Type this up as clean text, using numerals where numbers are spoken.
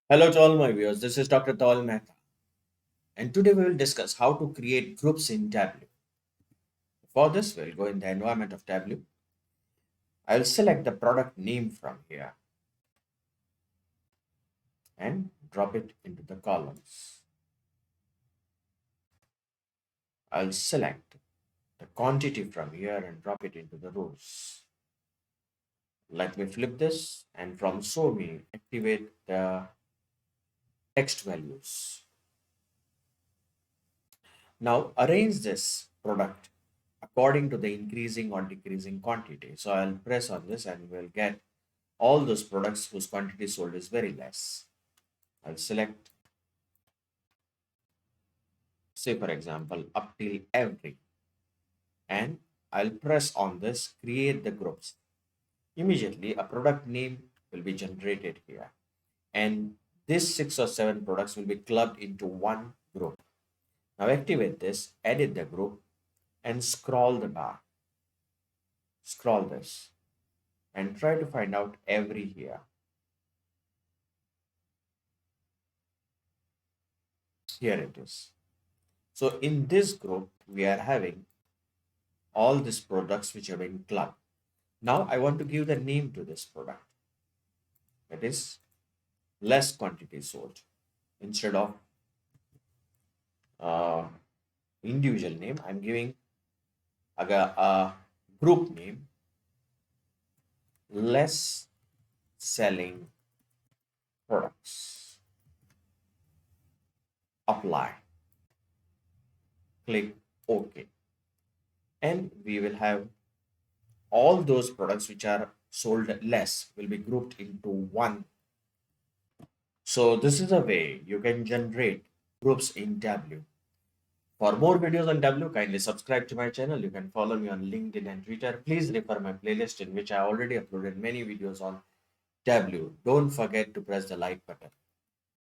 Hello to all my viewers. This is Dr. Dhaval Maheta, and today we will discuss how to create groups in Tableau. For this, we'll go in the environment of Tableau. I'll select the product name from here and drop it into the columns. I'll select the quantity from here and drop it into the rows. Let me flip this and from show me activate the text values. Now arrange this product according to the increasing or decreasing quantity. So I'll press on this and we'll get all those products whose quantity sold is very less. I'll select, say for example, up till every, and I'll press on this, create the groups. Immediately, a product name will be generated here, and these 6 or 7 products will be clubbed into one group. Now activate this, edit the group, and scroll the bar. Scroll this and try to find out every here. Here it is. So in this group, we are having all these products which have been clubbed. Now I want to give the name to this product. That is less quantity sold. Instead of uh, individual name, I'm giving a group name, less selling products. Apply. Click OK. And we will have all those products which are sold less will be grouped into one. So this is a way you can generate groups in Tableau. For more videos on Tableau, kindly subscribe to my channel. You can follow me on LinkedIn and Twitter. Please refer my playlist in which I already uploaded many videos on Tableau. Don't forget to press the like button.